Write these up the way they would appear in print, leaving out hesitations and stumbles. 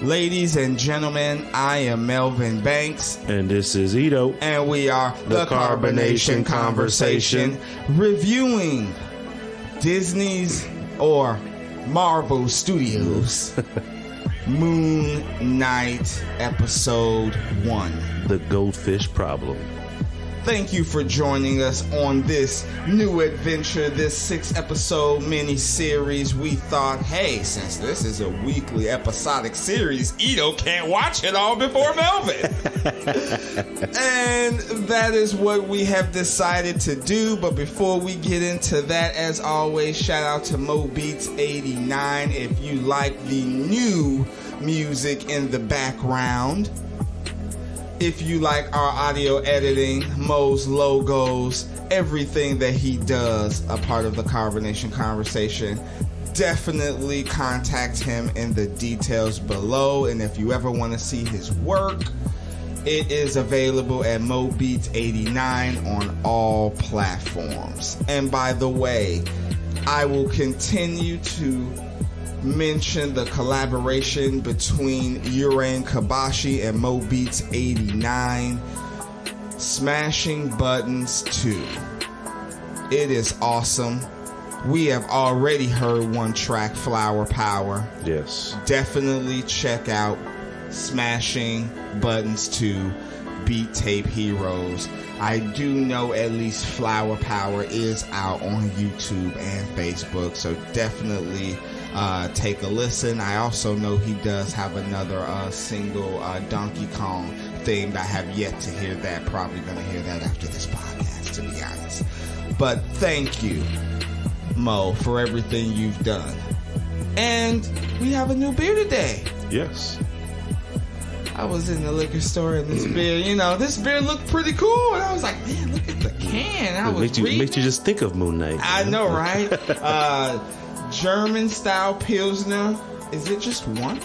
Ladies and gentlemen, I am Melvin Banks. And this is Ito. And we are the Carbonation Conversation, reviewing Disney's or Marvel Studios' Moonknight Episode 1. The Goldfish Problem. Thank you for joining us on this new adventure, this 6-episode mini-series. We thought, hey, since this is a weekly episodic series, Ito can't watch it all before Melvin. And that is what we have decided to do. But before we get into that, as always, shout out to MoBeats89 if you like the new music in the background. If you like our audio editing, Mo's logos, everything that he does, a part of the Carbonation Conversation, definitely contact him in the details below. And if you ever want to see his work, it is available at MoBeats89 on all platforms. And by the way, I will continue to mention the collaboration between Uran, Kabashi, and MoBeats89, Smashing Buttons 2. It is awesome. We have already heard one track, Flower Power. Yes. Definitely check out Smashing Buttons 2, Beat Tape Heroes. I do know at least Flower Power is out on YouTube and Facebook, so definitely take a listen. I also know he does have another single Donkey Kong theme, but I have yet to hear that. Probably going to hear that after this podcast, to be honest. But thank you, Mo, for everything you've done. And we have a new beer today. Yes. I was in the liquor store and this beer looked pretty cool. And I was like, man, look at the can. It makes you just think of Moonknight. I know, right? German style Pilsner. Is it just one?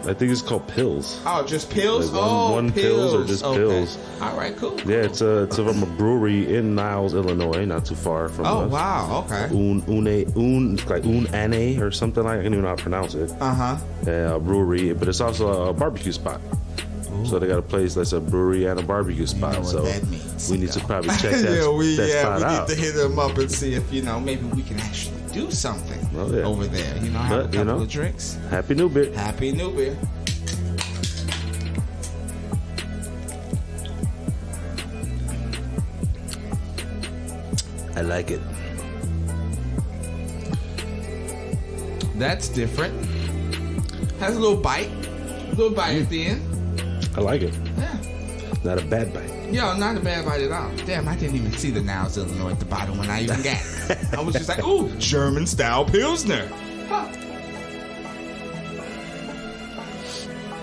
I think it's called Pills. Oh, just pills? Like one pills or just pills. All right, cool. Yeah, it's from a brewery in Niles, Illinois, not too far from us. Oh, wow, okay. It's like Ane or something like that. I don't even know how to pronounce it. A brewery, but it's also a barbecue spot. Ooh. So they got a place that's a brewery and a barbecue spot. You know so that means, we need to probably check that, spot out. We need to hit them up and see if, maybe we can actually do something over there. Have a couple of drinks. Happy New Beer. Happy New Beer. I like it. That's different. Has a little bite. A little bite at the end. I like it. Yeah. Not a bad bite. Yo, not a bad bite at all. Damn, I didn't even see the Niles, Illinois at the bottom when I even got it. I was just like, ooh, German style Pilsner. Huh.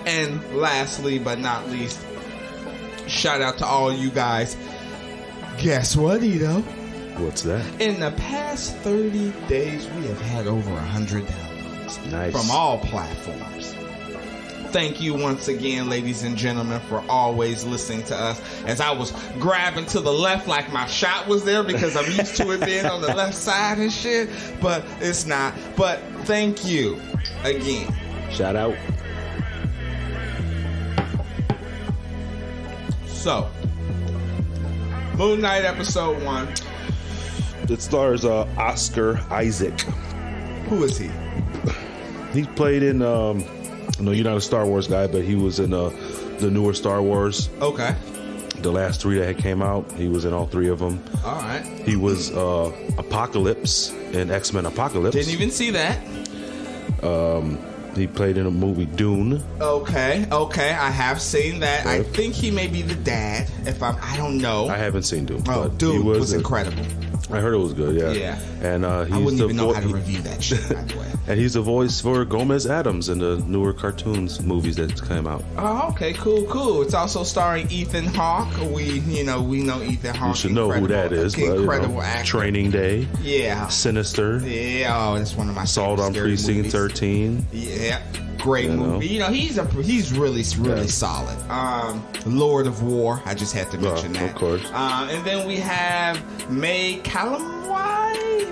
And lastly, but not least, shout out to all you guys. Guess what, Ito? What's that? In the past 30 days, we have had over 100 downloads. Nice. From all platforms. Thank you once again, ladies and gentlemen, for always listening to us. As I was grabbing to the left like my shot was there because I'm used to it being on the left side and shit, but it's not. But thank you again. Shout out. So, Moonknight Episode 1. It stars Oscar Isaac. Who is he? He played in... No, you're not a Star Wars guy, but he was in the newer Star Wars. Okay. The last 3 that had came out, he was in all 3 of them. All right. He was Apocalypse in X-Men Apocalypse. Didn't even see that. He played in a movie Dune. Okay. I have seen that. Okay. I think he may be the dad. I don't know. I haven't seen Dune. Oh, Dune was incredible. I heard it was good. Yeah. Yeah. And I wouldn't even know how to review that shit, by the way. And he's the voice for Gomez Adams in the newer cartoons movies that came out. Oh, okay, cool. It's also starring Ethan Hawke. We know Ethan Hawke. You should know who that is. Incredible actor. Training Day. Yeah. Sinister. Yeah. Oh, that's one of my Assault on Precinct 13. Yeah. Great movie. He's really solid. Lord of War. I just had to mention that. Of course. And then we have May Callum.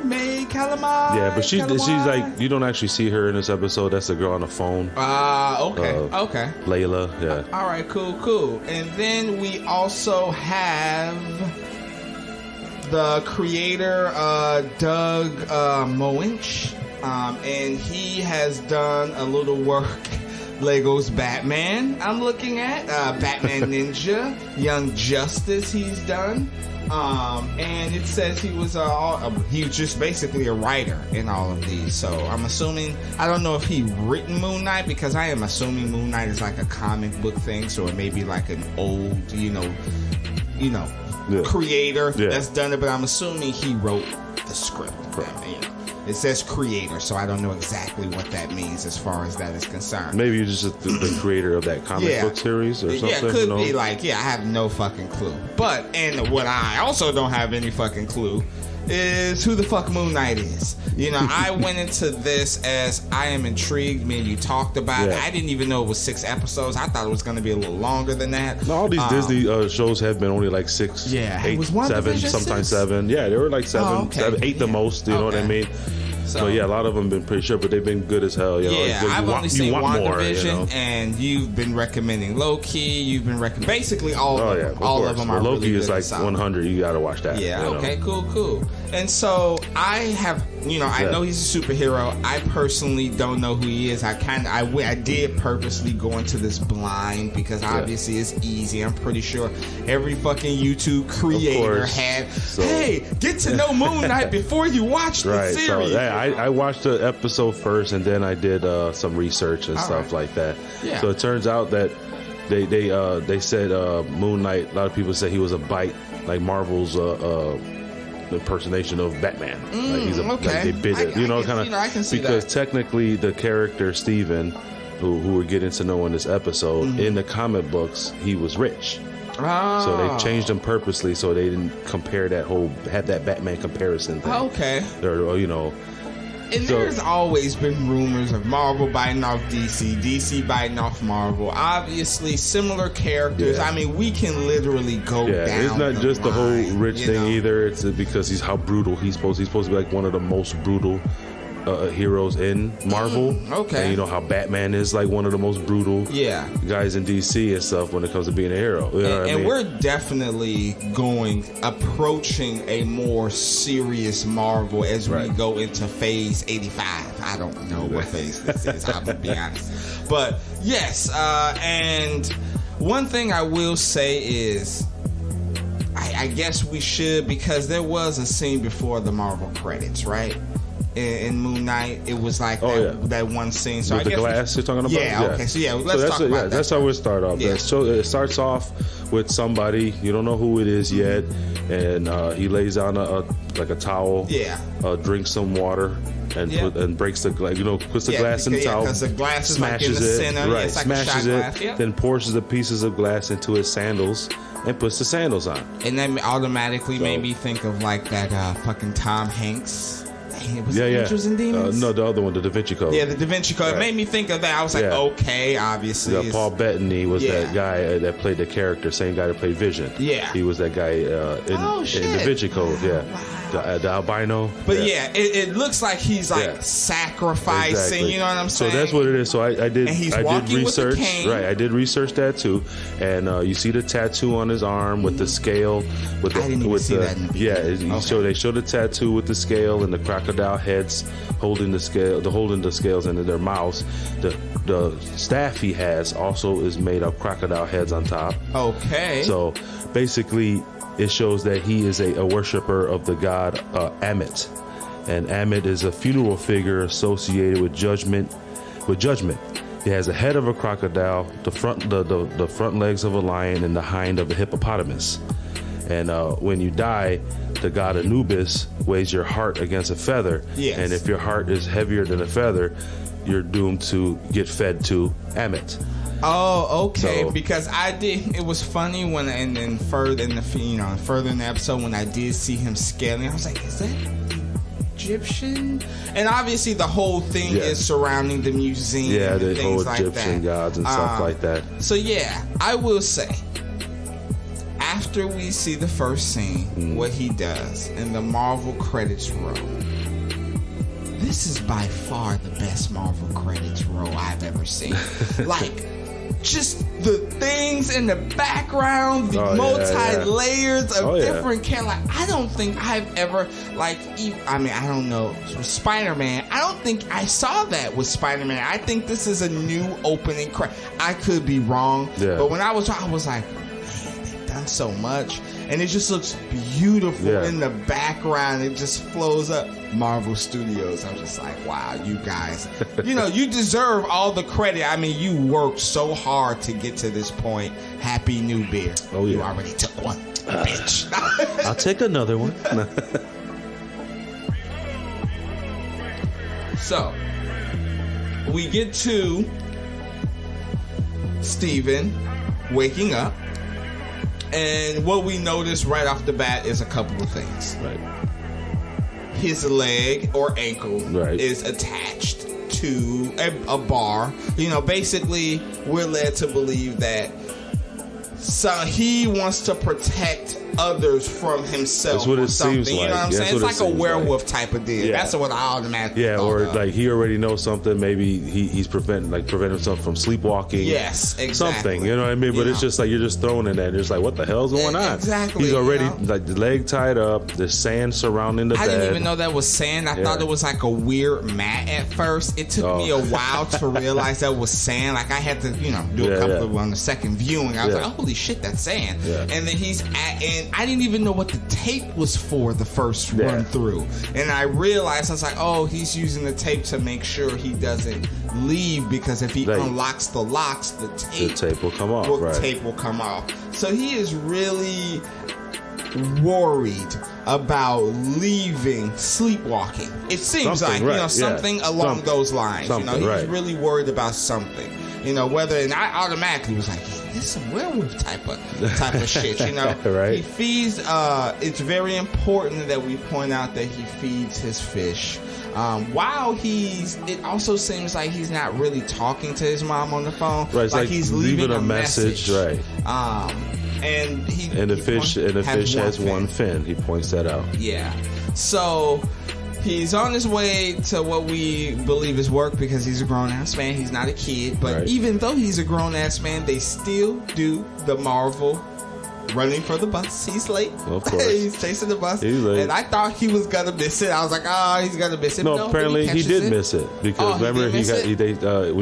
May Calamai. Yeah, but she's like, you don't actually see her in this episode. That's the girl on the phone. Okay. Layla, yeah. All right, cool. And then we also have the creator, Doug Moench, and he has done a little work. Lego's Batman, I'm looking at. Batman Ninja, Young Justice, he's done. And it says he was just basically a writer in all of these. So I'm assuming, I don't know if he written Moonknight, because I am assuming Moonknight is like a comic book thing, so it may be like an old, creator that's done it, but I'm assuming he wrote the script. Right. It says creator, so I don't know exactly what that means as far as that is concerned. Maybe you're just the creator of that comic book series or something. Yeah, it could be like, I have no fucking clue. And what I also don't have any fucking clue is who the fuck Moonknight is. I went into this as I am intrigued. Me and you talked about it. I didn't even know it was 6 episodes. I thought it was going to be a little longer than that. No, all these Disney shows have been only like 6, 8, 7, sometimes 7. Yeah, they were like 7, 8 the most. You know what I mean? So, but a lot of them have been pretty sure, but they've been good as hell. I've only seen WandaVision, and you've been recommending Loki. You've been recommending basically all of them. All of them are Loki really is like 100. You got to watch that. Yeah. Okay. Cool. And so I have, I know he's a superhero. I personally don't know who he is. I did purposely go into this blind because obviously it's easy. I'm pretty sure every fucking YouTube creator had, hey, get to know Moonknight before you watch the series. So, I watched the episode first, and then I did some research and stuff like that. Yeah. So it turns out that they said Moonknight. A lot of people said he was a bite, like Marvel's impersonation of Batman. Like he's like they bit it, I can see because that. Technically the character Steven, who we're getting to know in this episode, in the comic books, he was rich. So they changed him purposely so they didn't have that Batman comparison thing. Okay. Or, and there's always been rumors of Marvel biting off DC biting off Marvel. Obviously, similar characters. I mean, we can literally go down. It's not just the whole rich thing either. It's because he's how brutal he's supposed to be, like one of the most brutal heroes in Marvel. Okay. And how Batman is like one of the most brutal guys in DC and stuff when it comes to being a hero. You know what I mean? We're definitely approaching a more serious Marvel as we go into phase 85. I don't know what phase this is, I'm going to be honest. But yes, and one thing I will say is, I guess we should, because there was a scene before the Marvel credits, right? In Moonknight, it was like that one scene. So with I the guess glass you're talking about? Okay. So let's talk about that. That's how we'll start off. Yeah. So it starts off with somebody, you don't know who it is yet, and he lays down a towel, drinks some water, and breaks the glass. Puts the glass in the towel, because the glass is smashes like in the center. Right, it's like smashes a it, shot glass. then pours the pieces of glass into his sandals and puts the sandals on. And that automatically made me think of like that fucking Tom Hanks. Was it Angels and Demons? No, the other one, the Da Vinci Code. Yeah, the Da Vinci Code. It made me think of that. I was like, okay, obviously. Paul Bettany was that guy that played the character, same guy that played Vision. Yeah. He was that guy in Da Vinci Code, the albino. But it looks like he's like sacrificing, exactly. You know what I'm saying? So that's what it is. So I did research. With the cane. Right, I did research that too. And you see the tattoo on his arm with the scale. I didn't even see that in the beginning. So they show the tattoo with the scale and the crocodile heads holding the scales into their mouths. The staff he has also is made of crocodile heads on top. Okay. So basically, it shows that he is a worshiper of the god Ammit, and Ammit is a funeral figure associated with judgment. He has the head of a crocodile, the front legs of a lion, and the hind of a hippopotamus. And when you die, the god Anubis weighs your heart against a feather. Yes. And if your heart is heavier than a feather, you're doomed to get fed to Ammit. Oh, okay. So, because it was funny when further in the episode when I did see him scaling, I was like, is that Egyptian? And obviously the whole thing is surrounding the museum. Yeah, the whole Egyptian gods and stuff like that. So I will say, after we see the first scene, what he does in the Marvel credits roll. This is by far the best Marvel credits roll I've ever seen. Like, just the things in the background, the multi-layers of different characters. Like, I don't think I've ever, like, I mean, I don't know, Spider-Man, I don't think I saw that with Spider-Man. I think this is a new opening I could be wrong, but when I was like, man, they've done so much. And it just looks beautiful in the background. It just flows up. Marvel Studios. I'm just like, wow, you guys. You deserve all the credit. I mean, you worked so hard to get to this point. Happy New Beer. Oh, yeah. You already took one, bitch. I'll take another one. So, we get to Steven waking up. And what we notice right off the bat is a couple of things. Right. His leg or ankle is attached to a bar. Basically, we're led to believe that he wants to protect others from himself. That's what it something. seems like. You know what I'm saying? It's like a werewolf type of deal. That's what I automatically thought or of. like he already knows something. Maybe he's preventing himself from sleepwalking. Yes, exactly. Something, you know what I mean? But it's just like you're just throwing in that. It's like, what the hell's going on? Exactly. He's already like the leg tied up. There's sand surrounding the bed. I didn't even know that was sand. I thought it was like a weird mat at first. It took me a while to realize that was sand. Like I had to, do a couple of on the second viewing. I was like, oh, holy shit, that's sand. Yeah. And then and I didn't even know what the tape was for the first run through. And I realized, I was like, oh, he's using the tape to make sure he doesn't leave, because if he unlocks the locks, the tape will come off. The tape will come off. So he is really worried about leaving, sleepwalking. It seems something, like, something along those lines. He's really worried about something. And I automatically was like, this is some werewolf type of shit, He feeds, it's very important that we point out that he feeds his fish. While it also seems like he's not really talking to his mom on the phone. Right, it's like he's leaving a message. Right. And the fish has one fin. He points that out. Yeah. So he's on his way to what we believe is work, because he's a grown-ass man. He's not a kid. But even though he's a grown-ass man, they still do the Marvel running for the bus. He's late. Of course. He's chasing the bus. He's late. And I thought he was going to miss it. I was like, he's going to miss it. No, apparently he did miss it. Because remember, when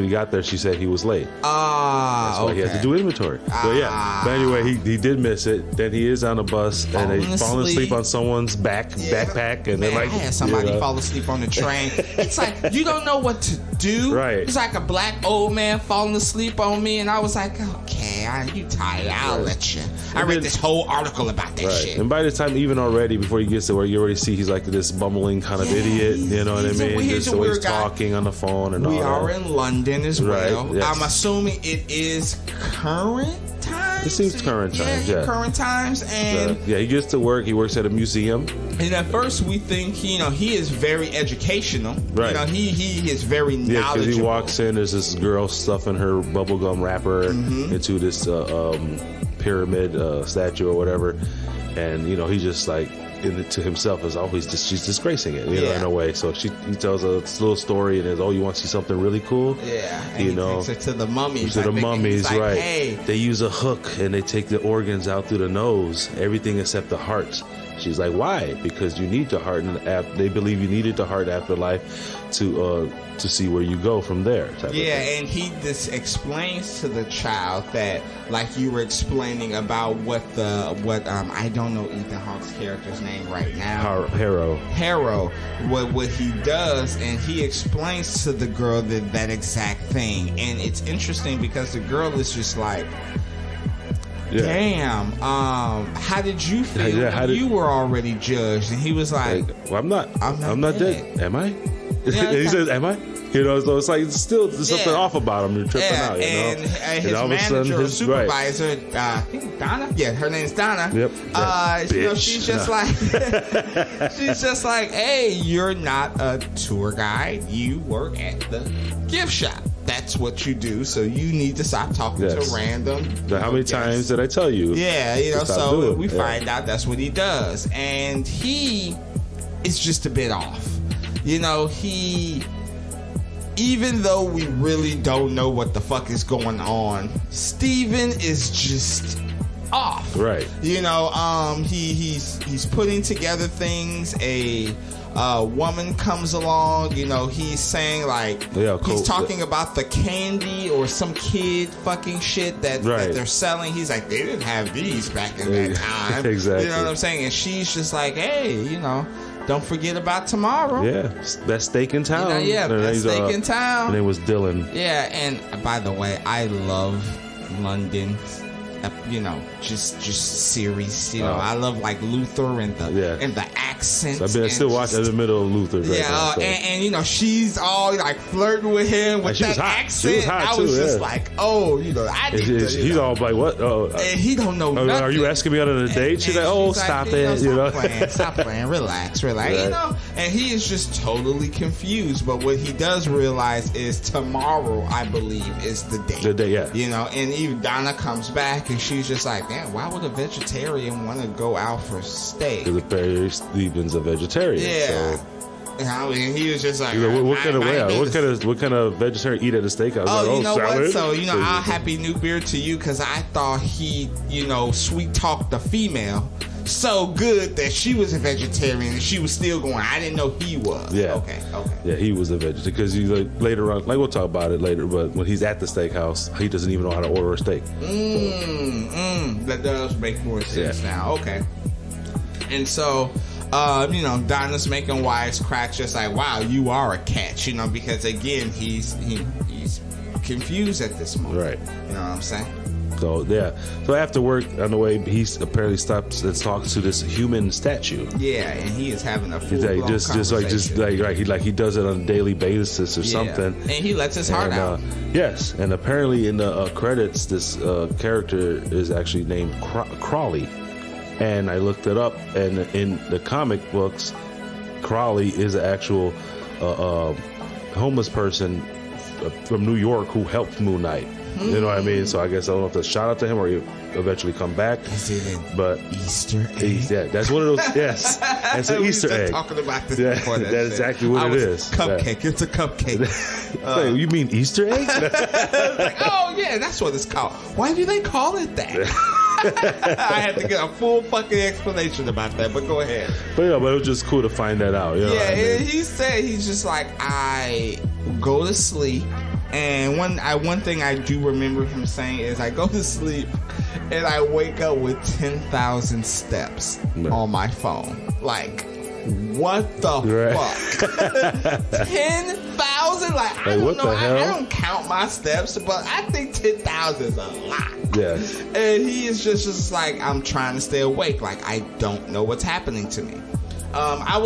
he got there, she said he was late. That's why he had to do inventory. But anyway, he did miss it. Then he is on a bus, and they fall asleep on someone's backpack. And they're like, I had somebody fall asleep on the train. It's like, you don't know what to do. Right. It's like a black old man falling asleep on me. And I was like, okay, you tired. I'll let you. I read this whole article about that shit. And by the time, even already, before he gets to where you already see he's like this bumbling kind of idiot, you know what I mean? Just always talking on the phone and all that. We are in London as well. Yes. I'm assuming it is current times? It seems current times, current times. And he gets to work. He works at a museum. And at first we think, he is very educational. Right. He is very knowledgeable. Yeah, because he walks in, there's this girl stuffing her bubblegum wrapper into this pyramid statue or whatever, and he's just like to himself is always she's disgracing it, in a way. So he tells a little story and is, you want to see something really cool? Yeah, and he takes her to the mummies. To the mummies, like, right? Hey. They use a hook and they take the organs out through the nose, everything except the hearts. She's like, why? Because you need the heart, and they believe you needed the heart after life to see where you go from there. And he just explains to the child that, like you were explaining about what I don't know Ethan Hawke's character's name right now. Harrow. What he does, and he explains to the girl that exact thing, and it's interesting because the girl is just like, damn, how did you feel when you were already judged? And he was like, well, I'm not dead. Am I? He says, am I? So it's like there's something off about him. You're tripping out, And his manager or supervisor, I think Donna. Yeah, her name's Donna. Yep. She's just like, hey, you're not a tour guide. You work at the gift shop. that's what you do. So you need to stop talking to random. How many times did I tell you? Yeah, so we find out that's what he does. And he is just a bit off. Even though we really don't know what the fuck is going on, Steven is just off. Right. He's putting together things. A woman comes along. He's saying he's talking about the candy or some kid fucking shit that they're selling. He's like, they didn't have these back in that time. Exactly. You know what I'm saying? And she's just like, hey, don't forget about tomorrow. Yeah, that steak in town. That steak in town. And it was Dylan. Yeah, and by the way, I love London. Just series. I love Luther and the accents. I still watching in the middle of Luther. And she's all flirting with him with that accent. She was hot I was just like, I need to. He's all like, what? And he don't know nothing. Are you asking me out on a date? She's like, stop it. Stop playing. Relax. Right. And he is just totally confused. But what he does realize is tomorrow, I believe, is the day. The day, yeah. And even Donna comes back and she's just like, man, why would a vegetarian want to go out for steak? Because Barry Stevens a vegetarian. Yeah. So. And he was just like, what kind of vegetarian eat at a steakhouse? What? So I'll happy new beer to you because I thought he, sweet talked the female so good that she was a vegetarian and she was still going. I didn't know he was. Yeah. Okay. Yeah, he was a vegetarian because later on, we'll talk about it later. But when he's at the steakhouse, he doesn't even know how to order a steak. That does make more sense now. Okay. And so, Donna's making wisecracks, just like, wow, you are a catch, because again, he's confused at this moment. Right. You know what I'm saying? So after work on the way, he apparently stops and talks to this human statue. Yeah, and he is having a full-blown conversation. He does it on a daily basis or something. And he lets his heart out. Yes, and apparently in the credits, this character is actually named Crawley. And I looked it up, and in the comic books, Crawley is an actual homeless person from New York who helped Moonknight. You know what I mean? So I guess I don't know if that's a shout out to him or he eventually come back. Is it an Easter egg? Yeah, that's one of those. Yes, it's an Easter egg. Talking about this before that's exactly what it is. Cupcake. It's a cupcake. Wait, you mean Easter egg? That's what it's called. Why do they call it that? I had to get a full fucking explanation about that, but go ahead. But it was just cool to find that out. He said he's just like, I go to sleep. And one thing I do remember him saying is, I go to sleep and I wake up with 10,000 steps on my phone. Like, what the fuck? 10,000? Like, I don't know. I don't count my steps, but I think 10,000 is a lot. Yeah. And he is just like, I'm trying to stay awake. Like, I don't know what's happening to me. I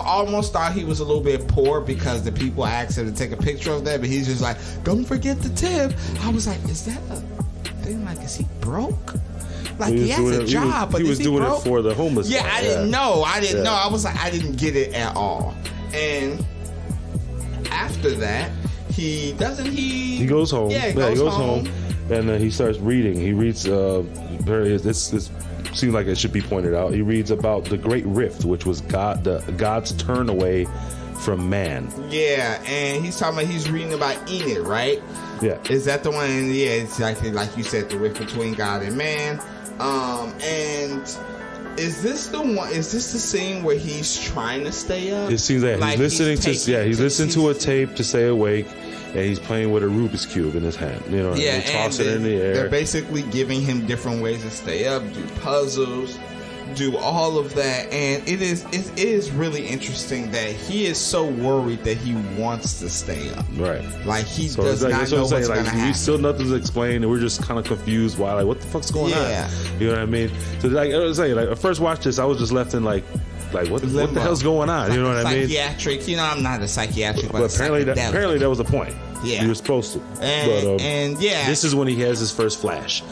almost thought he was a little bit poor because the people asked him to take a picture of that, but he's just like, don't forget the tip. I was like, is that a thing? Like, is he broke? Like, he has a job, but he was doing broke? It for the homeless. Yeah, I didn't know. I didn't know. I was like, I didn't get it at all. And after that, he goes home. Yeah, he goes home. And then he starts reading. He reads this seems like it should be pointed out. He reads about the Great Rift, which was God's turn away from man. Yeah, and he's talking about, he's reading about Enid, right? Yeah. Is that the one? Yeah, it's like you said, the rift between God and man. And is this the one? Is this the scene where he's trying to stay up? It seems that he's listening to a tape to stay awake. And he's playing with a Rubik's Cube in his hand. And he toss it in the air. They're basically giving him different ways to stay up, do puzzles, do all of that. And it is really interesting that he is so worried that he wants to stay up. Right. Like, he does not know what's going to happen. Still nothing's explained, and we're just kind of confused why, what the fuck's going on? You know what I mean? So, I was saying, I first watched this, I was just left in, what the hell's going on? You know what I mean? Psychiatric. I'm not a psychiatric, but apparently that was the point. Yeah. You were supposed to. And this is when he has his first flash.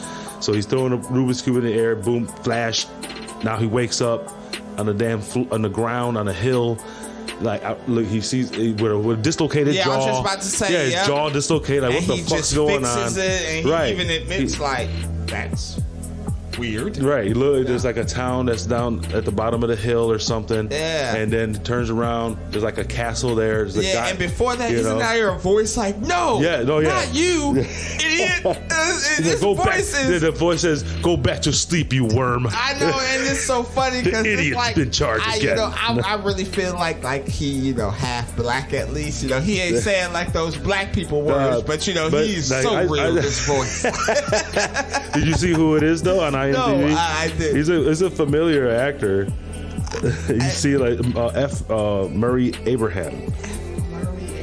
So he's throwing a Rubik's Cube in the air, boom, flash. Now he wakes up on the ground on a hill. look, he sees with a dislocated jaw. I was just about to say, his jaw dislocated. Like, what the fuck's going on? It, and he even admits, like, that's weird. Right. He look, there's like a town that's down at the bottom of the hill or something. Yeah. And then turns around. There's like a castle there. There's a guy, and before that, isn't there a voice like, not you, idiot? The voice says, "Go back to sleep, you worm." I know, and it's so funny because idiot's like, been charged again. I really feel like he, half black at least. He ain't saying like those black people words, but he's like, so real. This voice. Did you see who it is though on IMDb? No, I did. He's a familiar actor. You see, like Murray Abraham.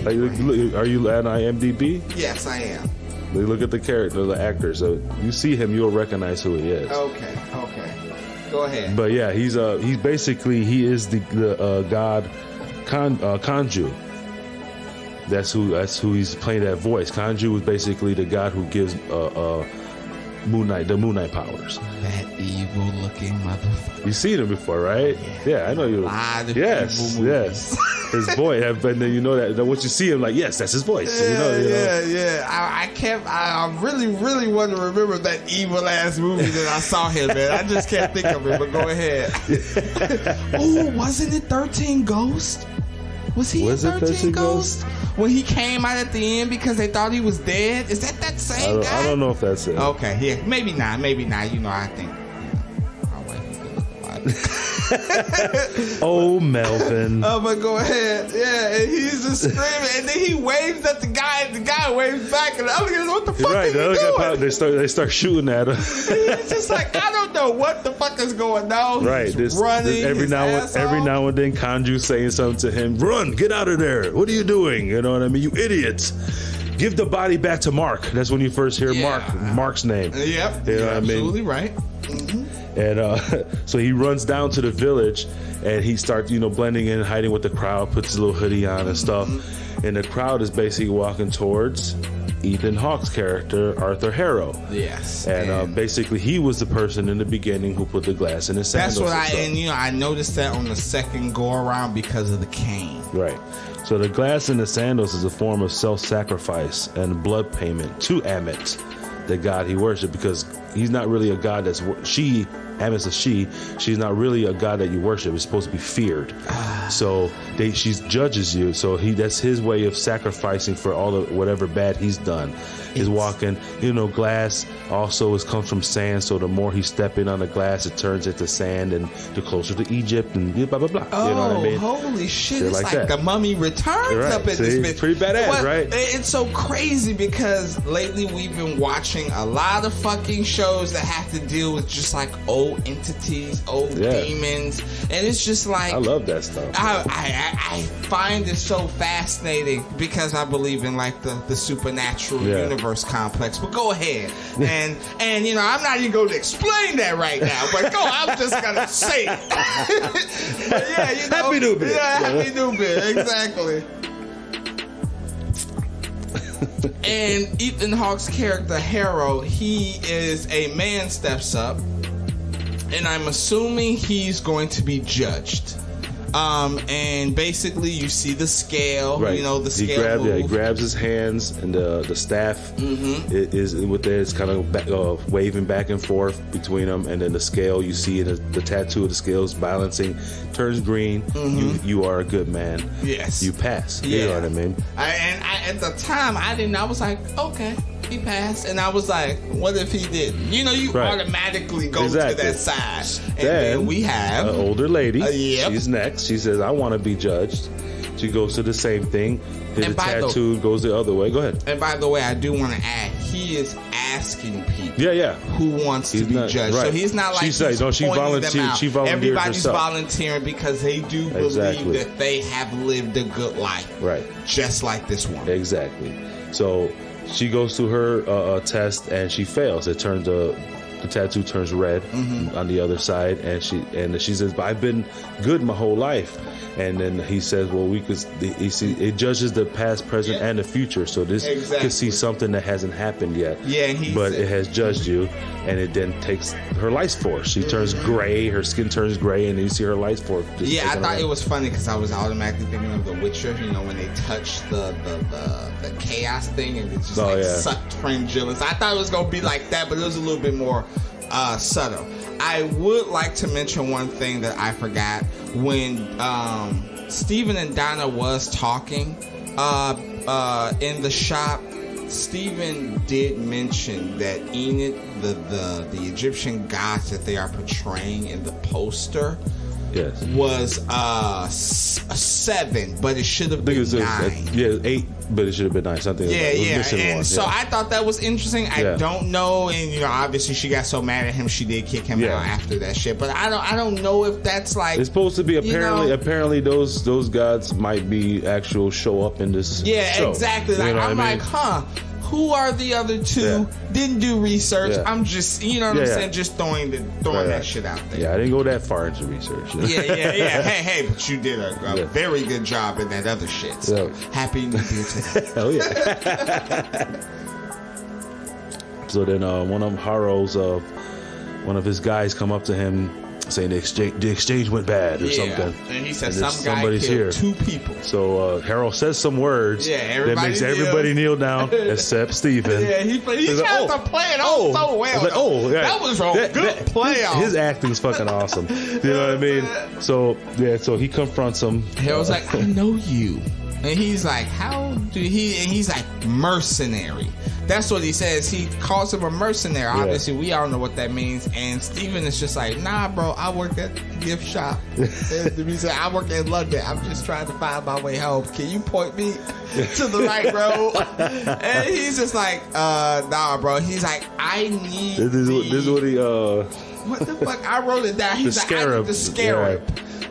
Like, are you at IMDb? Yes, I am. Look at the character, the actor. So you see him, you'll recognize who he is. Okay. Go ahead. But yeah, he is the god Kanju. That's who he's playing that voice. Kanju is basically the god who gives Moonknight powers. That evil looking motherfucker. You've seen him before, right? Yeah, I know you. Yes. His voice, and then you know that once you see him, like, yes, that's his voice. Yeah. I really want to remember that evil ass movie that I saw him in. I just can't think of it. But go ahead. Oh, wasn't it 13 Ghosts? Was he in 13 Ghosts? When he came out at the end because they thought he was dead? Is that same guy? I don't know if that's it. Okay, yeah. Maybe not. I think. I'll wait for you to look alive. Oh, Melvin. Oh, but go ahead. Yeah, and he's just screaming. And then he waves at the guy. And the guy waves back. And the other guy goes, what the fuck are you doing? They start shooting at him. He's just like, I don't know what the fuck is going on. Right. He's running. Every now and then, Kanju's saying something to him. Run, get out of there. What are you doing? You know what I mean? You idiots. Give the body back to Mark. That's when you first hear Mark's name. Yep. You know what absolutely I right. mean? Mm-hmm. And so he runs down to the village and he starts, blending in, hiding with the crowd, puts his little hoodie on and stuff. And the crowd is basically walking towards Ethan Hawke's character, Arthur Harrow. Yes. And basically he was the person in the beginning who put the glass in his sandals. That's what I noticed that on the second go around because of the cane. Right. So the glass in the sandals is a form of self-sacrifice and blood payment to Amit, the god he worshipped, because he's not really a god that's Amit's a she's not really a god that you worship. It's supposed to be feared. So she judges you. So that's his way of sacrificing for all the whatever bad he's done. He's walking, glass also comes from sand. So the more he's stepping on the glass, it turns into sand, and the closer to Egypt, and blah blah blah. Oh, you know what I mean? Holy shit! It's like the Mummy Returns up in this bitch. Pretty badass, right? It's so crazy because lately we've been watching a lot of fucking shows that have to deal with just like old entities, old demons, and it's just like, I love that stuff. I find it so fascinating because I believe in like the supernatural universe complex. But go ahead, and I'm not even going to explain that right now. But I'm just gonna say it. But Happy New Year. Yeah, Happy New Year. Exactly. And Ethan Hawke's character Harrow, he is a man steps up, and I'm assuming he's going to be judged. And basically you see the scale, right. The scale he grabs his hands, and the staff is with it. It's kind of waving back and forth between them, and then the scale, you see the tattoo of the scale is balancing, turns green. You are a good man. Yes, you pass. You know what I mean? At the time I was like, okay, he passed, and I was like, what if he didn't? You automatically go to that side. And then we have an older lady. She's next. She says, I want to be judged. She goes to the same thing. The tattoo goes the other way. Go ahead. And by the way, I do want to add, he is asking people who wants to be judged. Right. So he's not like she volunteered. She volunteered. Everybody's volunteering because they do believe that they have lived a good life. Right. Just like this one. Exactly. So she goes through her test and she fails. It turns the tattoo turns red on the other side, and she says, "But I've been good my whole life." And then he says, "Well, it judges the past, present, and the future. So this could see something that hasn't happened yet. Yeah, but it has judged you, and it then takes her life force. She turns gray, her skin turns gray, and you see her life force." Yeah, I thought it was funny because I was automatically thinking of The Witcher. You know, when they touch the chaos thing and it's just sucked Fringillus. I thought it was gonna be like that, but it was a little bit more subtle. I would like to mention one thing that I forgot when Steven and Donna was talking in the shop. Steven did mention that Enid, the Egyptian gods that they are portraying in the poster, was a 7, but it should have been 9. 8, but it should have been 9. Something. And so I thought that was interesting. I don't know, and obviously she got so mad at him, she did kick him out after that shit. But I don't know if that's like it's supposed to be. Apparently those gods might be actual show up in this. show. Exactly. Like I'm like, who are the other two? Didn't do research. I'm just, I'm saying, just throwing that shit out there. Yeah, I didn't go that far into research. Hey, but you did a very good job in that other shit. So happy New Year to that. Hell yeah. So then one of his guys come up to him saying the exchange went bad or something. And he said some guy killed 2 people. So Harold says some words that makes everybody kneel down except Steven. Yeah, he tried to play it so well. That was a good play off. His acting's fucking awesome. You know what I mean? So he confronts him. Harold's like, I know you. And he's like, how do he? And he's like, mercenary. That's what he says. He calls him a mercenary. Obviously, we all know what that means. And Steven is just like, nah, bro, I work at the gift shop. He said, I work in London. I'm just trying to find my way home. Can you point me to the right road? And he's just like, nah, bro. He's like, I need This is what he... What the fuck? I wrote it down. He's like, I need the scarab.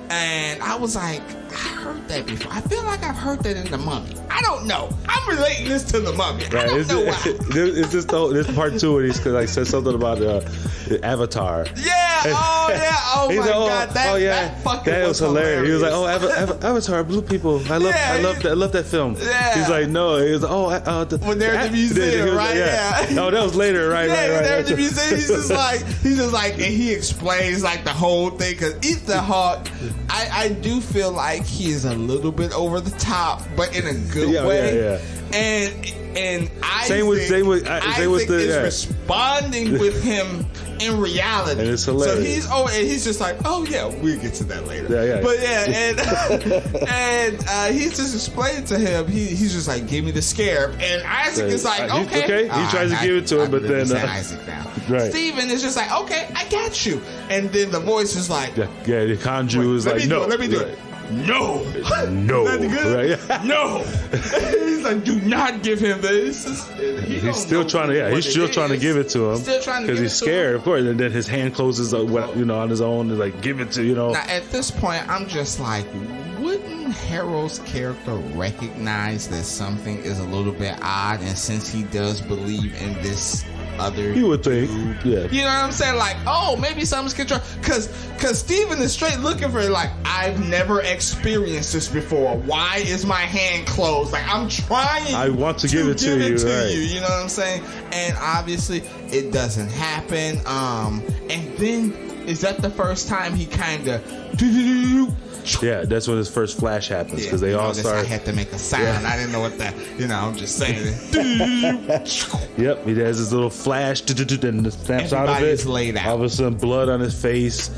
And I was like, I heard that before. I feel like I've heard that in The Mummy. I don't know. I'm relating this to The Mummy. I don't know why. It's just this part 2 where he said something about Avatar. Oh my God, that fucking that was hilarious. He was like, Avatar, blue people. I love that film. Yeah. He's like, no. He was like, when they're at the museum, right? No, that was later, right? When they're at the museum, he's just like, and he explains like the whole thing because Ethan Hawke, I do feel like he is a little bit over the top, but in a good way. And Isaac is responding with him in reality. And it's hilarious. So he's just like, oh yeah, we'll get to that later. But and he's just explaining to him. He's just like, give me the scarab, and Isaac is like, okay. He tries to give it to him, but then Isaac now. Right. Steven is just like, okay, I got you, and then the voice is like, the Kanju is like, no, let me do it. No. Right? No. He's like, do not give him this. He's still trying to give it to him because he's scared, of course. And then his hand closes, on his own. And like, give it to Now, at this point, I'm just like, wouldn't Harold's character recognize that something is a little bit odd? And since he does believe in this other, you would think, yeah. You know what I'm saying? Like, oh, maybe something's control. Because Steven is straight looking for it. Like, I've never experienced this before. Why is my hand closed? Like, I'm trying. I want to give it to you. You know what I'm saying? And obviously, it doesn't happen. And then is that the first time he kind of? Yeah, that's when his first flash happens because they all start. I had to make a sound. Yeah. I didn't know what that. I'm just saying. Yep, he has his little flash and snaps out of it. Laid out. All of a sudden, blood on his face.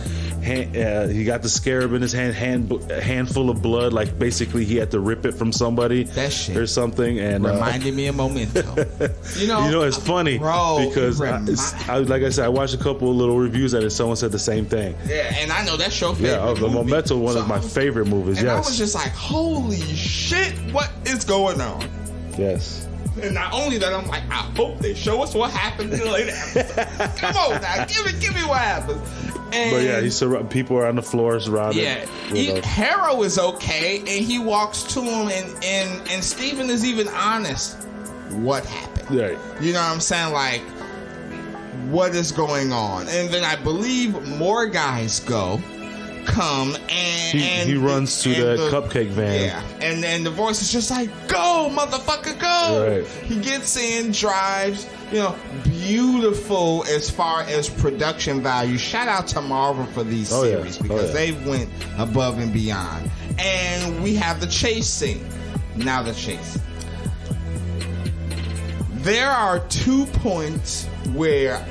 He got the scarab in his handful of blood. Like basically, he had to rip it from somebody. That shit or something. And reminded me of Memento. It's funny because like I said, I watched a couple of little reviews at it. Someone said the same thing. Yeah, and I know that's your favorite. Yeah, the Memento, one of my favorite movies. And I was just like, holy shit, what is going on? Yes. And not only that, I'm like, I hope they show us what happens in the later episode. Come on now, give me what happens. But yeah, people are on the floor surrounded. Yeah, Harrow is okay, and he walks to him, and Steven is even honest. What happened? Right. You know what I'm saying? Like, what is going on? And then I believe more guys come and he runs to the cupcake van. Yeah, and then the voice is just like, "Go, motherfucker, go!" Right. He gets in, drives. Beautiful as far as production value. Shout out to Marvel for these series because they went above and beyond. And we have the chase scene. Now the chase. There are 2 points where,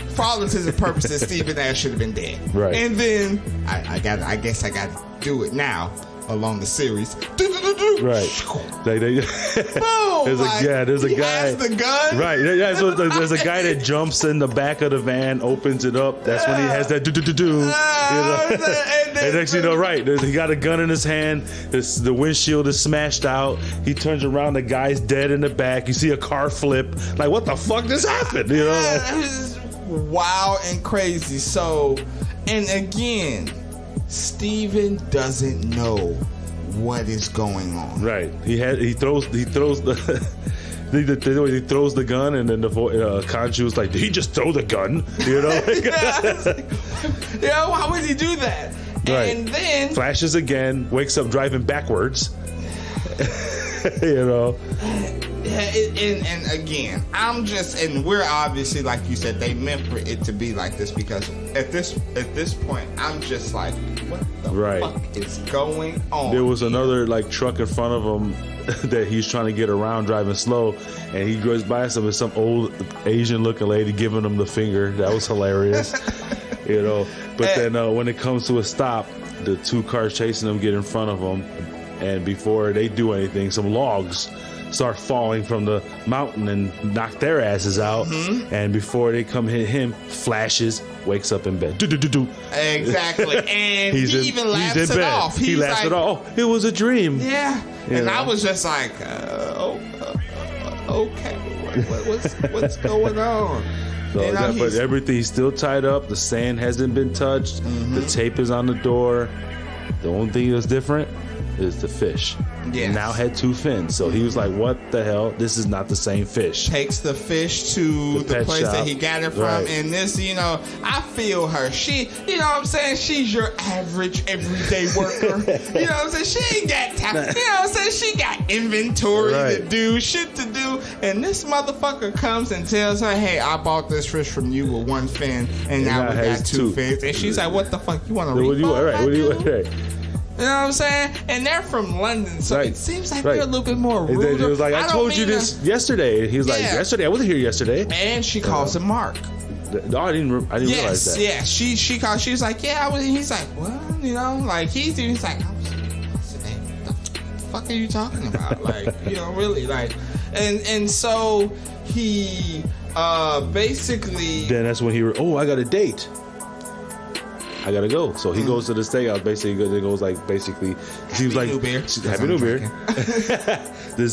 for all intents and purposes, Stephen Ash should have been dead. Right. And then I guess I got to do it now along the series. Right. Boom! There's a guy. Has the gun. Right. Yeah. So there's a guy that jumps in the back of the van, opens it up. That's when he has that do. And next thing you know, right, he got a gun in his hand. The windshield is smashed out. He turns around, the guy's dead in the back. You see a car flip. Like, what the fuck just happened? Wild and crazy. So, and again, Steven doesn't know what is going on. Right. He throws the he throws the gun, and then the Khonshu was like, "Did he just throw the gun?" Why would he do that? Right. And then flashes again, wakes up driving backwards. And again, and we're obviously, like you said, they meant for it to be like this because at this point, I'm just like, what the fuck is going on? There was another truck in front of him that he's trying to get around driving slow, and he goes by some old Asian looking lady giving him the finger. That was hilarious. But then when it comes to a stop, the 2 cars chasing him get in front of him, and before they do anything, some logs start falling from the mountain and knock their asses out. Mm-hmm. And before they come hit him, flashes, wakes up in bed. Exactly. And he even laughs it off. He laughs it off. Oh, it was a dream. Yeah. And I was just like, okay, what's going on? So but everything's still tied up. The sand hasn't been touched. Mm-hmm. The tape is on the door. The only thing that's different is the fish. Yes. Now had 2 fins. So he was like, what the hell? This is not the same fish. Takes the fish to the place shop that he got it from. Right. And this, I feel her. She, what I'm saying? She's your average everyday worker. You know what I'm saying? She ain't got time. You know what I'm saying? She got inventory to do, shit to do. And this motherfucker comes and tells her, hey, I bought this fish from you with 1 fin, and now we got 2 fins. And she's like, what the fuck? You want to refund? What do you want? You know what I'm saying? And they're from London, so it seems like they're a little bit more rude. He was like, I told you this yesterday. He was like, yesterday? I wasn't here yesterday. And she calls him Mark. No, I didn't realize that. Yeah, she called. She was like, yeah, I was. He's like, well, he's like, what the fuck are you talking about? Really, and so he basically. Then that's when I got a date. I gotta go. So he goes to the steakhouse. Basically, he goes he was like, "Happy New Beer."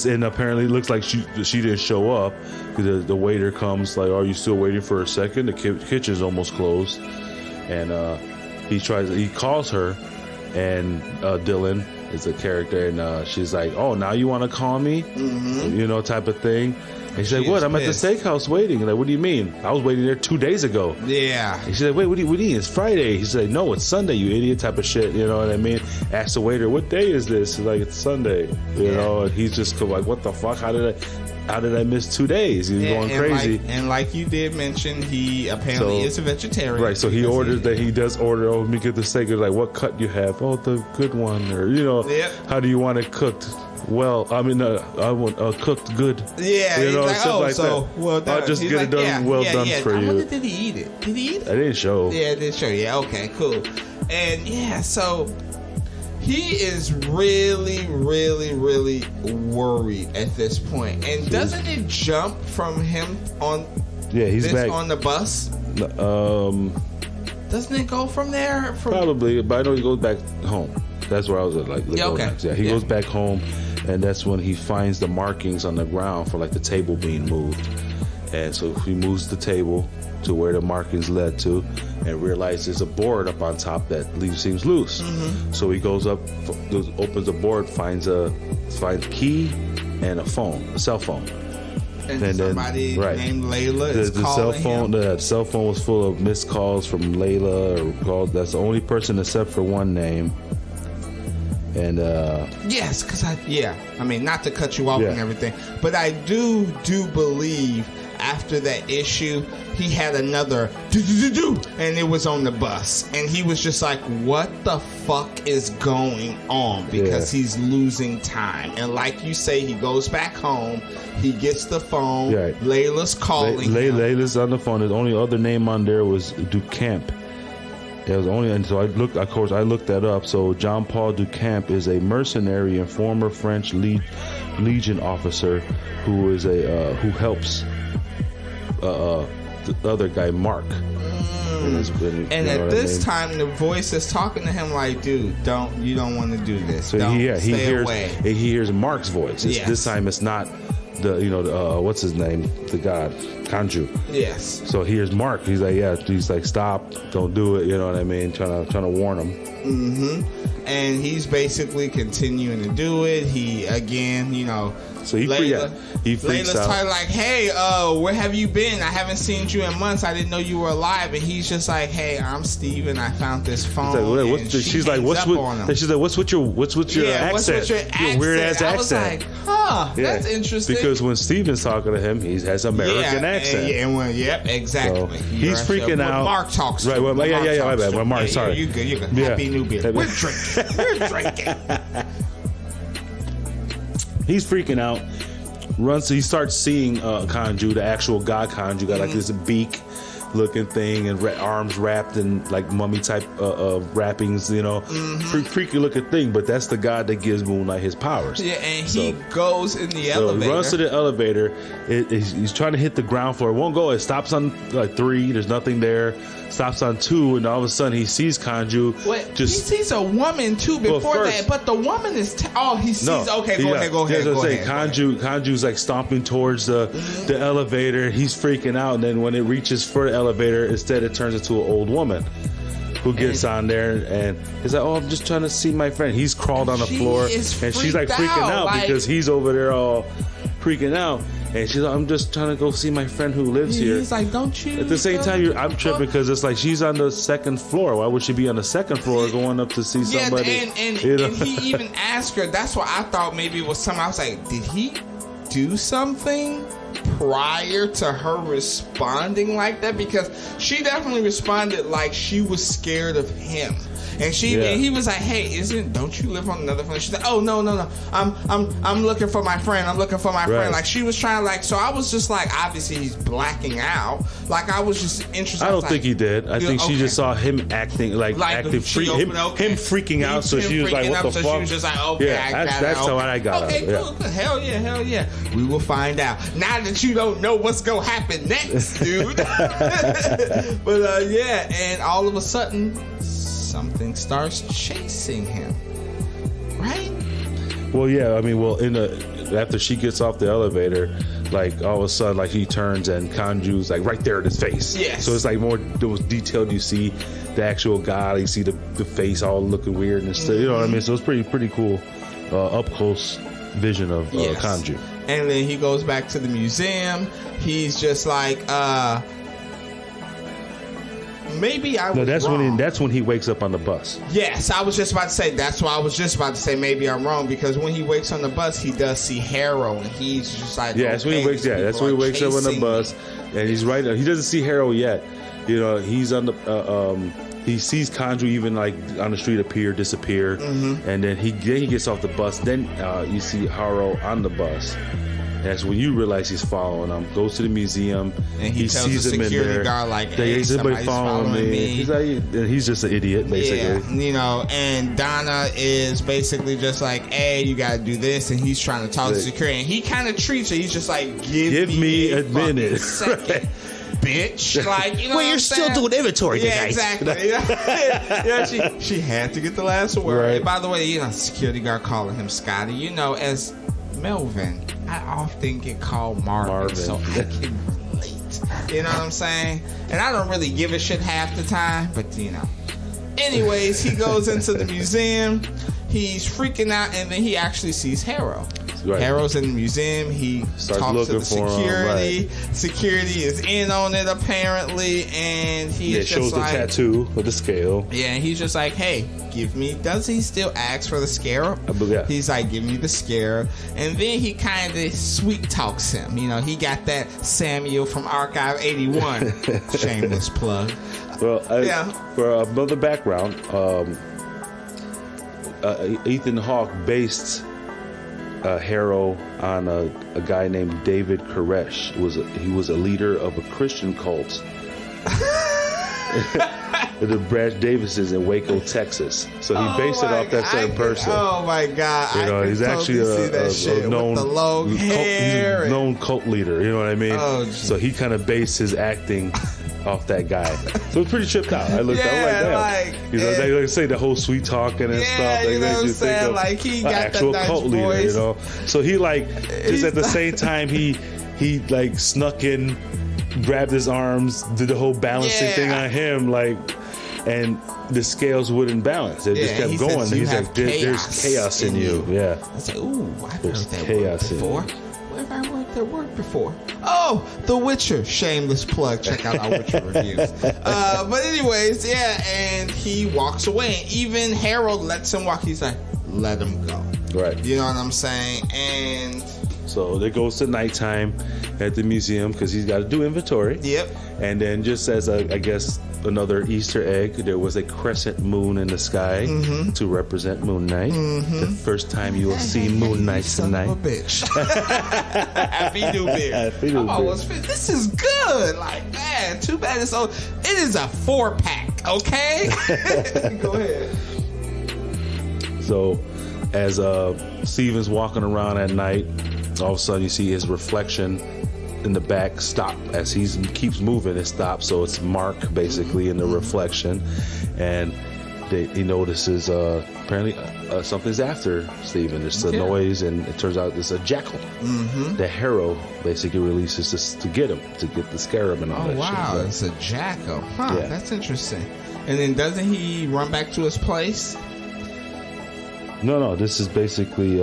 And apparently, it looks like she didn't show up. The waiter comes like, "Are you still waiting for a second? The kitchen's almost closed." And he calls her, and Dylan is a character, and she's like, "Oh, now you want to call me?" Mm-hmm. Type of thing. And she's like, what? I'm at the steakhouse waiting. Like, what do you mean? I was waiting there 2 days ago. Yeah. And she's like, wait, what do you mean? It's Friday. He's like, no, it's Sunday, you idiot, type of shit. You know what I mean? Ask the waiter, what day is this? He's like, it's Sunday. You know, and he's just like, what the fuck? How did I miss 2 days? He's going crazy. Like you did mention, he apparently is a vegetarian. Right, so he does order, let me get the steak. He's like, what cut you have? Oh, the good one. Or, how do you want it cooked? Well, I want cooked good. Yeah, like, well done. I'll just get it done done for you. I wonder, did he eat it? I didn't show. Yeah, it didn't show. Yeah, okay, cool. And so he is really, really, really worried at this point. And doesn't it jump from him on? Yeah, he's back on the bus. Doesn't it go from there? Probably, but I know he goes back home. That's where I was at. He goes back home. And that's when he finds the markings on the ground for the table being moved. And so he moves the table to where the markings led to and realizes there's a board up on top that seems loose. Mm-hmm. So he goes up, opens the board, finds a key and a cell phone. And somebody named Layla is the calling cell phone. him. The cell phone was full of missed calls from Layla. Or calls. That's the only person except for one name. And yes, because I mean, not to cut you off and everything, but I do believe after that issue he had another and it was on the bus, and he was just like, what the fuck is going on? Because he's losing time. And like you say, he goes back home, he gets the phone, Layla's calling him. Layla's on the phone. The only other name on there was Ducamp. It was only, and so I looked that up. So Jean-Paul Ducamp is a mercenary and former French Legion officer who is who helps the other guy, Mark. And at this time, the voice is talking to him like, "Dude, you don't want to do this. So he hears Mark's voice. This time it's not what's his name, the god Kanju. Yes. So here's Mark. He's like, stop, don't do it. You know what I mean? Trying to warn him. Mm-hmm. And he's basically continuing to do it. He again, So he freaks out. Layla's like, hey, where have you been? I haven't seen you in months. I didn't know you were alive. And he's just like, hey, I'm Steven. I found this phone. She's like, what's with your accent? Your weird ass accent. I was like, that's interesting. Because when Steven's talking to him, he has American accent. Exactly. So he's freaking out. Mark talks. Right. Well, my bad. Well, Mark, sorry. You good. Happy New Year. We're drinking. He's freaking out. He starts seeing Kanju, the actual god Kanju, got like this beak looking thing and arms wrapped in like mummy type wrappings, freaky looking thing. But that's the god that gives Moonknight his powers. Yeah, and he goes in the elevator. He runs to the elevator. He's trying to hit the ground floor. It won't go. It stops on 3. There's nothing there. Stops on 2, and all of a sudden he sees Kanju. He sees a woman too before that, but the woman is. He sees. Okay, go ahead. Kanju's like stomping towards the elevator. He's freaking out, and then when it reaches for the elevator, instead it turns into an old woman who gets on there, and he's like, I'm just trying to see my friend. He's crawled on the floor, and she's like freaking out because he's over there all freaking out. And she's like, I'm just trying to go see my friend who lives here. He's like, don't you? At the same time, I'm tripping because it's like she's on the 2nd floor. Why would she be on the 2nd floor going up to see somebody? And he even asked her. That's why I thought maybe it was something. I was like, did he do something prior to her responding like that? Because she definitely responded like she was scared of him. And he was like, hey, don't you live on another phone? She's like, oh, no. I'm looking for my friend. Friend. Like, she was trying to, so I was just like, obviously he's blacking out. Like, I was just interested. I don't think he did. I think she just saw him acting him freaking out. So she was like, what the fuck? She was just like, okay, that's how I got it. Okay, cool. Hell yeah. We will find out. Now that you don't know what's going to happen next, dude. But, and all of a sudden, something starts chasing him, right? Well, yeah. I mean, after she gets off the elevator, like all of a sudden, like he turns and Kanju's like right there in his face. Yes. So it's like more detailed. You see the actual god. You see the face all looking weird and stuff. You know what I mean? So it's pretty cool, up close vision of Kanju. And then he goes back to the museum. He's just like, maybe I was wrong. That's when he wakes up on the bus. Yes, I was just about to say. That's why I was just about to say maybe I'm wrong, because when he wakes on the bus, he does see Harrow, and he's just like, that's when he wakes. Yeah, that's when he wakes up on the bus, and he's right. He doesn't see Harrow yet. He's on the. He sees Kanju even like on the street disappear, and then he gets off the bus. Then you see Harrow on the bus. That's when you realize he's following him. Goes to the museum. And he tells sees the security guard, like, hey, somebody's following me. He's just an idiot, basically. Yeah, and Donna is basically just like, hey, you got to do this. And he's trying to talk to security. And he kind of treats her. He's just like, give me a minute. Second. Bitch, like, you're still doing inventory tonight. Exactly. She had to get the last word. Right. And by the way, security guard calling him Scotty. As Melvin, I often get called Marvin. So I can relate. You know what I'm saying? And I don't really give a shit half the time, but Anyways, he goes into the museum. He's freaking out, and then he actually sees Harrow. Right. Harold's in the museum. He Starts talks to looking the for him, security. right. Security is in on it apparently, and he's just shows like, the tattoo with the scale. Yeah, and he's just like, hey, give me. Does he still ask for the scarab? Yeah. He's like, give me the scarab, and then he kind of sweet talks him. You know, he got that Samuel from Archive 81. Shameless plug. Well, for another background, Ethan Hawke based Harrow on a guy named David Koresh. He was a leader of a Christian cult. The Brad Davises in Waco, Texas. So he based it off that certain person. Oh my God! You know, he's actually a known with the long hair. He's a known cult leader. You know what I mean? Oh, so he kind of based his acting off that guy. So it's pretty tripped out. I looked at like, you know, they say the whole sweet talking and stuff. You know what I'm saying? Like he got actual that nice cult voice. leader. You know, so he just at the same time he like snuck in, grabbed his arms, did the whole balancing thing on him, and the scales wouldn't balance. It just kept going. He's like, there's chaos in you. Yeah. I was like, ooh, I've heard that chaos word before. Where have I heard that word before? Oh, The Witcher. Shameless plug. Check out our Witcher reviews. But anyways, and he walks away. And even Harold lets him walk. He's like, let him go. Right. You know what I'm saying? And so it goes to nighttime at the museum because he's got to do inventory. Yep. And then just as I guess another Easter egg, there was a crescent moon in the sky to represent Moonknight. The first time you will see Moonknight tonight. Son of a bitch. Happy New Year. Happy New Year. This is good. Like, man, too bad it's old. It is a 4-pack, okay? Go ahead. So as Steven's walking around at night, all of a sudden you see his reflection in the back stop. As he keeps moving, it stops. So it's Mark basically in the reflection, and he notices apparently something's after Steven. There's a noise, and it turns out it's a jackal. The Harrow basically releases this to get him, to get the scarab and all that shit. Oh wow, it's a jackal. Huh, that's interesting. And then doesn't he run back to his place? No, this is basically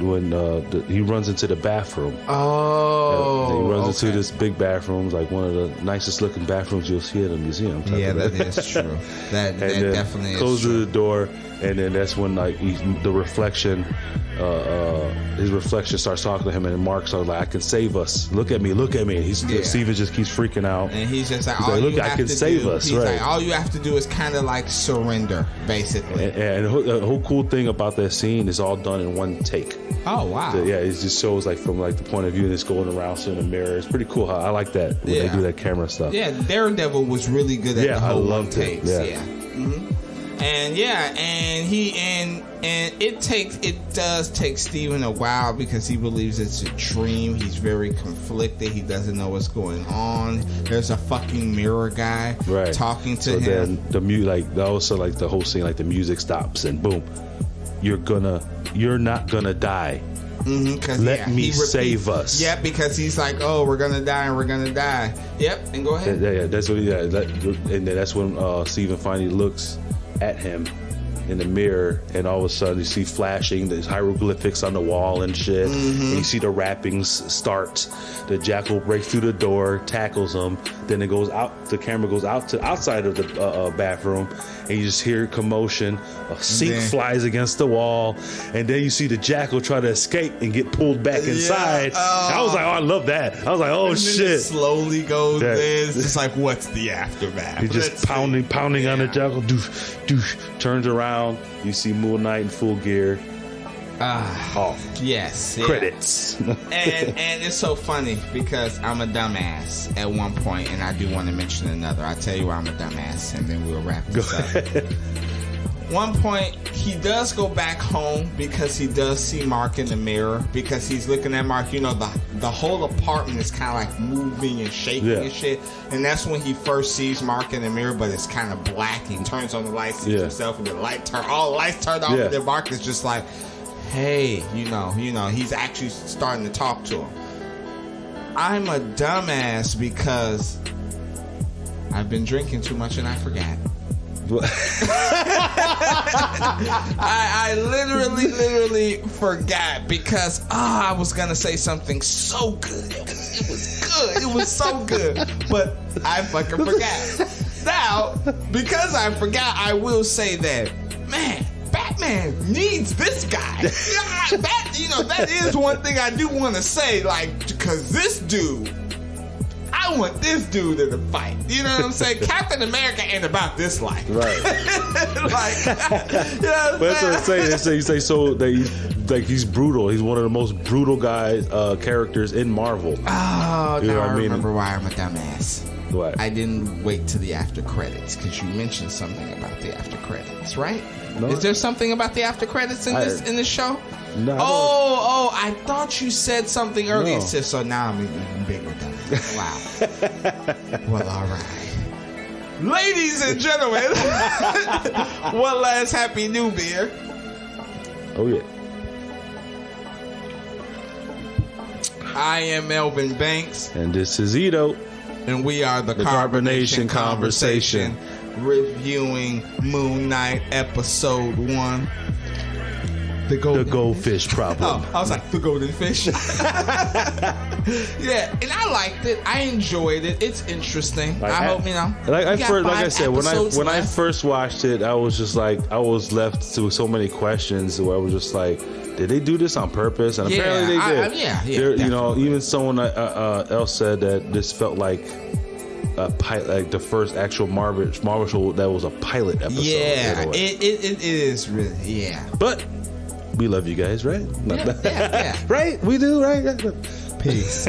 when he runs into the bathroom. Oh. He runs into this big bathroom, like one of the nicest looking bathrooms you'll see at a museum. Yeah, that is true. That definitely is true. Closes the door, and then that's when the reflection, his reflection starts talking to him, and Mark's like, I can save us. Look at me. And Steven just keeps freaking out. And he's just like, look, I can save us. He's like, all you have to do is kind of like surrender, basically. And the whole cool thing about that scene is all done in one take. Oh wow! So, it just shows from the point of view, and it's going around in the mirror. It's pretty cool. I like that when they do that camera stuff. Yeah, Daredevil was really good at the whole one takes. Yeah. And it does take Steven a while because he believes it's a dream. He's very conflicted. He doesn't know what's going on. There's a fucking mirror guy talking to him. Then also the whole scene, the music stops and boom, you're not gonna die. Let me save us. Yep, because he's like, oh, we're gonna die and we're gonna die. Yep, and go ahead. Yeah, that's what. And then that's when Steven finally looks at him in the mirror, and all of a sudden you see flashing the hieroglyphics on the wall and shit. And you see the wrappings start. The jackal breaks through the door, tackles him. Then it goes out. The camera goes out to outside of the bathroom, and you just hear commotion. A sink flies against the wall, and then you see the jackal try to escape and get pulled back inside. I was like, oh, I love that. I was like, oh and shit! Then it slowly goes. It's just like, what's the aftermath? He's just pounding on the jackal. Doosh, doosh. Turns around. You see Moonknight in full gear. Yes. Credits. and it's so funny because I'm a dumbass at one point, and I do want to mention another. I'll tell you why I'm a dumbass, and then we'll wrap this up. One point, he does go back home because he does see Mark in the mirror, because he's looking at Mark. You know, the whole apartment is kind of moving and shaking and shit. And that's when he first sees Mark in the mirror, but it's kind of black. He turns on the lights, sees himself, and all the lights turned off, and then Mark is just like, hey, you know, he's actually starting to talk to him. I'm a dumbass because I've been drinking too much and I forgot. I literally forgot because I was gonna say something so good. It was good. It was so good, but I fucking forgot. Now, because I forgot, I will say that, man, Batman needs this guy. That is one thing I do want to say, like, because this dude, I want this dude in the fight. You know what I'm saying? Captain America ain't about this life. Right. Like, you know But that's what I'm saying. They say so that he's brutal. He's one of the most brutal characters in Marvel. Oh, you know now what I I mean? remember why I'm a dumbass. What? I didn't wait to the after credits because you mentioned something about the after credits, right? No. Is there something about the after credits in this show? No. I thought you said something earlier. No. So now I'm even bigger dumbass. Wow. Well, all right. Ladies and gentlemen, one last Happy New Beer. Oh, yeah. I am Melvin Banks. And this is Ito. And we are the Carbonation Conversation, reviewing Moonknight Episode 1. The goldfish problem. Oh, I was like, the golden fish. Yeah, and I liked it. I enjoyed it. It's interesting. I hope, Like I said, when I first watched it, I was just like, I was left to so many questions where I was just like, did they do this on purpose? And apparently they did. Even someone else said that this felt like a pilot, like the first actual Marvel show that was a pilot episode. Yeah, it is really, yeah. But we love you guys, right? Yeah. Right? We do, right? Peace.